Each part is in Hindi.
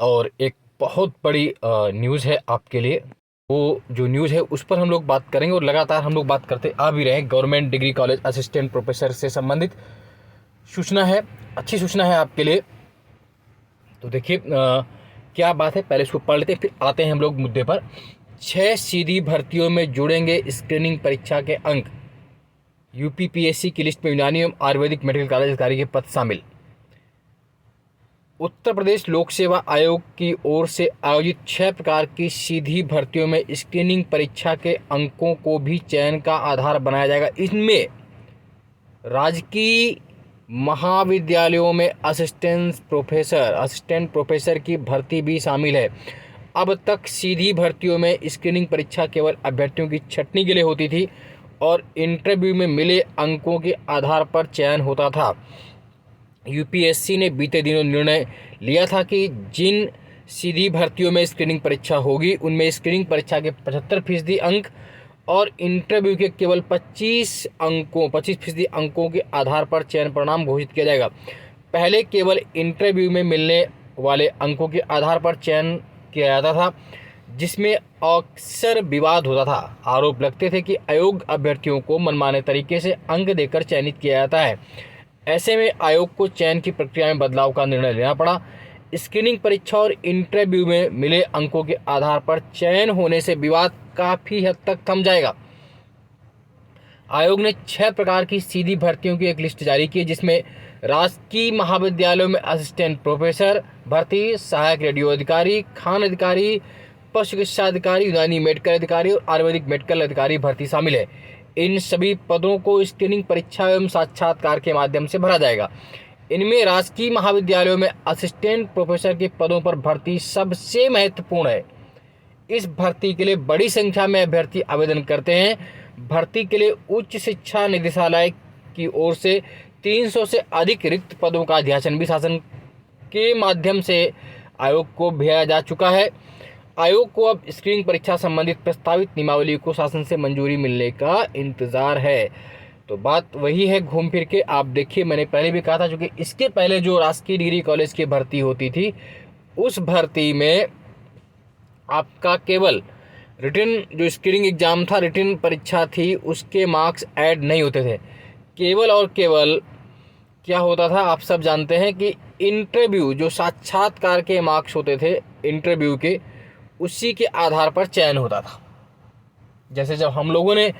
और एक बहुत बड़ी न्यूज़ है आपके लिए। वो जो न्यूज़ है उस पर हम लोग बात करेंगे और लगातार हम लोग बात करते आ भी रहे हैं। Government degree college assistant professor से संबंधित सूचना है, अच्छी सूचना है आपके लिए। तो देखिए क्या बात है, पहले इसको पढ़ लेते हैं फिर आते हैं हम लोग मुद्दे पर। 6 सीधी भर्तियों में जुड़ेंगे स्क्रीनिंग परीक्षा के अंक। यूपीपीएससी की लिस्ट में यूनानी एवं आयुर्वेदिक मेडिकल कॉलेज अधिकारी के पद शामिल। उत्तर प्रदेश लोक सेवा आयोग की ओर से आयोजित 6 प्रकार की सीधी भर्तियों में स्क्रीनिंग परीक्षा के अंकों को भी चयन का आधार बनाया जाएगा। इनमें राजकीय महाविद्यालयों में असिस्टेंट प्रोफेसर की भर्ती भी शामिल है। अब तक सीधी भर्तियों में स्क्रीनिंग परीक्षा केवल अभ्यर्थियों की छंटनी के लिए होती थी और इंटरव्यू में मिले अंकों के आधार पर चयन होता था। यूपीएससी ने बीते दिनों निर्णय लिया था कि जिन सीधी भर्तियों में स्क्रीनिंग परीक्षा होगी उनमें स्क्रीनिंग परीक्षा के 75% अंक और इंटरव्यू के केवल 25% अंकों के आधार पर चयन परिणाम घोषित किया जाएगा। पहले केवल इंटरव्यू में मिलने वाले अंकों के आधार पर चयन किया जाता था, जिसमें अक्सर विवाद होता था। आरोप लगते थे कि अयोग्य अभ्यर्थियों को मनमाने तरीके से अंक देकर चयनित किया जाता है। ऐसे में आयोग को चयन की प्रक्रिया में बदलाव का निर्णय लेना पड़ा। स्क्रीनिंग परीक्षा और इंटरव्यू में मिले अंकों के आधार पर चयन होने से विवाद काफ़ी हद तक थम जाएगा। आयोग ने 6 प्रकार की सीधी भर्तियों की एक लिस्ट जारी की, जिसमें राजकीय महाविद्यालयों में असिस्टेंट प्रोफेसर भर्ती, सहायक रेडियो अधिकारी, खान अधिकारी, पशु चिकित्सा अधिकारी, यूनानी मेडिकल अधिकारी और आयुर्वेदिक मेडिकल अधिकारी भर्ती शामिल है। इन सभी पदों को स्क्रीनिंग परीक्षा एवं साक्षात्कार के माध्यम से भरा जाएगा। इनमें राजकीय महाविद्यालयों में असिस्टेंट प्रोफेसर के पदों पर भर्ती सबसे महत्वपूर्ण है। इस भर्ती के लिए बड़ी संख्या में अभ्यर्थी आवेदन करते हैं। भर्ती के लिए उच्च शिक्षा निदेशालय की ओर से 300 से अधिक रिक्त पदों का अध्यासन भी शासन के माध्यम से आयोग को भेजा जा चुका है। आयोग को अब स्क्रीनिंग परीक्षा संबंधित प्रस्तावित नियमावली को शासन से मंजूरी मिलने का इंतजार है। तो बात वही है घूम फिर के। आप देखिए, मैंने पहले भी कहा था, क्योंकि इसके पहले जो राजकीय डिग्री कॉलेज की भर्ती होती थी उस भर्ती में आपका केवल रिटन जो स्क्रीनिंग एग्जाम था, रिटन परीक्षा थी, उसके मार्क्स ऐड नहीं होते थे। केवल और केवल क्या होता था आप सब जानते हैं कि इंटरव्यू जो साक्षात्कार के मार्क्स होते थे इंटरव्यू के, उसी के आधार पर चयन होता था। जैसे जब हम लोगों ने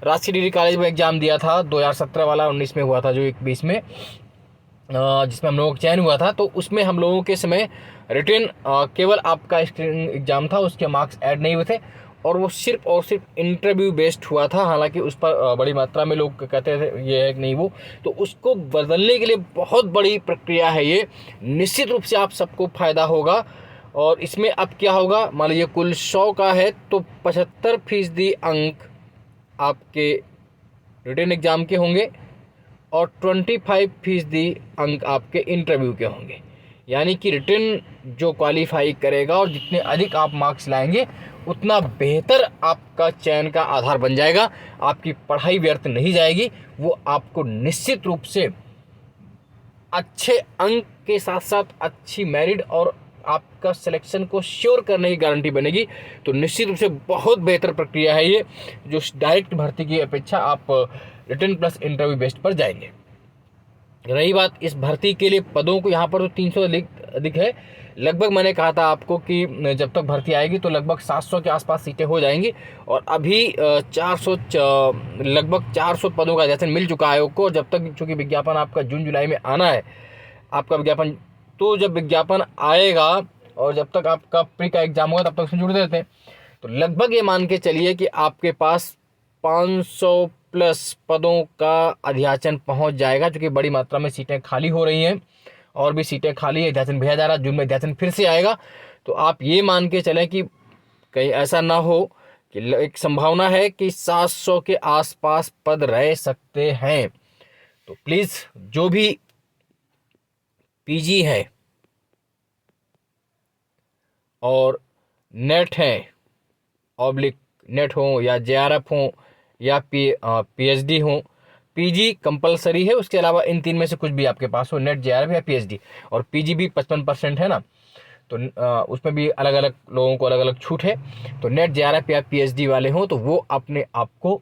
राजकीय डिग्री कॉलेज में एग्ज़ाम दिया था 2017 वाला, 19 में हुआ था जो 21 में, जिसमें हम लोगों का चयन हुआ था, तो उसमें हम लोगों के समय रिटन केवल आपका स्क्रीनिंग एग्ज़ाम था, उसके मार्क्स ऐड नहीं हुए थे और वो सिर्फ और सिर्फ इंटरव्यू बेस्ड हुआ था। हालांकि उस पर बड़ी मात्रा में लोग कहते थे ये है कि नहीं वो, तो उसको बदलने के लिए बहुत बड़ी प्रक्रिया है ये। निश्चित रूप से आप सबको फ़ायदा होगा। और इसमें अब क्या होगा, मान लीजिए कुल 100 का है तो 75% अंक आपके रिटन एग्ज़ाम के होंगे और 25% अंक आपके इंटरव्यू के होंगे। यानी कि रिटन जो क्वालिफाई करेगा और जितने अधिक आप मार्क्स लाएंगे उतना बेहतर आपका चयन का आधार बन जाएगा। आपकी पढ़ाई व्यर्थ नहीं जाएगी, वो आपको निश्चित रूप से अच्छे अंक के साथ साथ अच्छी मेरिट और आपका सिलेक्शन को श्योर करने की गारंटी बनेगी। तो निश्चित रूप से बहुत बेहतर प्रक्रिया है ये, जो डायरेक्ट भर्ती की अपेक्षा आप रिटन प्लस इंटरव्यू बेस्ड पर जाएंगे। रही बात इस भर्ती के लिए पदों को, यहाँ पर तो 300 अधिक है। लगभग मैंने कहा था आपको कि जब तक भर्ती आएगी तो लगभग 700 के आसपास सीटें हो जाएंगी और अभी 400 लगभग 400 पदों का आदेशन मिल चुका है आयोग को। जब तक, चूँकि विज्ञापन आपका जून जुलाई में आना है आपका विज्ञापन, तो जब विज्ञापन आएगा और जब तक आपका प्री का एग्जाम होगा तब तक उसमें जुड़ देते हैं। तो लगभग ये मान के चलिए कि आपके पास 500 प्लस पदों का अध्याचन पहुंच जाएगा, क्योंकि बड़ी मात्रा में सीटें खाली हो रही हैं और भी सीटें खाली है, अध्याचन भेजा जा रहा है। जून में अध्याचन फिर से आएगा। तो आप ये मान के चलें कि कहीं ऐसा ना हो कि एक संभावना है कि 700 के आसपास पद रह सकते हैं। तो प्लीज़ जो भी पीजी है और नेट है, ऑब्लिक नेट हो या जेआरएफ हो या पीएचडी हो, पीजी कंपलसरी है, उसके अलावा इन 3 में से कुछ भी आपके पास हो, नेट, जेआरएफ या पीएचडी। और पीजी भी 55% है ना, तो उसमें भी अलग अलग लोगों को अलग अलग छूट है। तो नेट जेआरएफ या पीएचडी वाले हों तो वो अपने आप को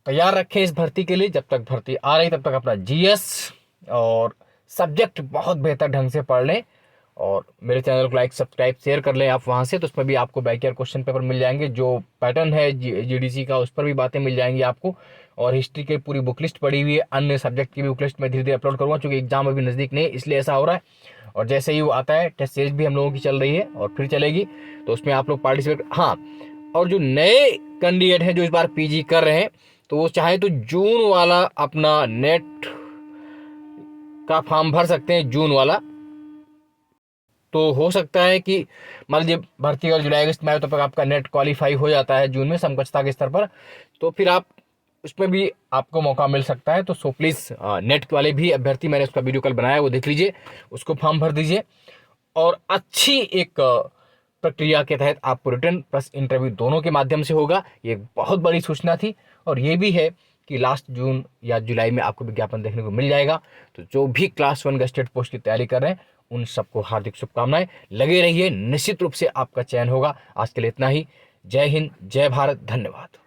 तैयार रखें इस भर्ती के लिए। जब तक भर्ती आ रही तब तक अपना जीएस और सब्जेक्ट बहुत बेहतर ढंग से पढ़ लें, और मेरे चैनल को लाइक सब्सक्राइब शेयर कर लें आप वहाँ से। तो उसमें भी आपको बैकईयर क्वेश्चन पेपर मिल जाएंगे, जो पैटर्न है जीडीसी का उस पर भी बातें मिल जाएंगी आपको, और हिस्ट्री की पूरी बुक लिस्ट पड़ी हुई है, अन्य सब्जेक्ट की भी बुक लिस्ट मैं धीरे धीरे अपलोड करूँगा, क्योंकि एग्जाम अभी नज़दीक नहीं इसलिए ऐसा हो रहा है। और जैसे ही वो आता है, टेस्ट सीरीज भी हम लोगों की चल रही है और फिर चलेगी, तो उसमें आप लोग पार्टिसिपेट। हाँ, और जो नए कैंडिडेट हैं जो इस बार पीजी कर रहे हैं, तो वो चाहे तो जून वाला अपना नेट का फॉर्म भर सकते हैं, जून वाला। तो हो सकता है कि मान लीजिए भर्ती अगर जुलाई अगस्त में आए, तो तक आपका नेट क्वालिफाई हो जाता है जून में समकक्षता के स्तर पर, तो फिर आप उसमें भी आपको मौका मिल सकता है। तो सो प्लीज़ नेट वाले भी अभ्यर्थी, मैंने उसका वीडियो कल बनाया, वो देख लीजिए, उसको फॉर्म भर दीजिए। और अच्छी एक प्रक्रिया के तहत आपको रिटर्न प्लस इंटरव्यू दोनों के माध्यम से होगा। ये एक बहुत बड़ी सूचना थी, और ये भी है कि लास्ट जून या जुलाई में आपको विज्ञापन देखने को मिल जाएगा। तो जो भी क्लास 1 गस्टेड पोस्ट की तैयारी कर रहे हैं, उन सबको हार्दिक शुभकामनाएं। लगे रहिए, निश्चित रूप से आपका चयन होगा। आज के लिए इतना ही। जय हिंद, जय भारत, धन्यवाद।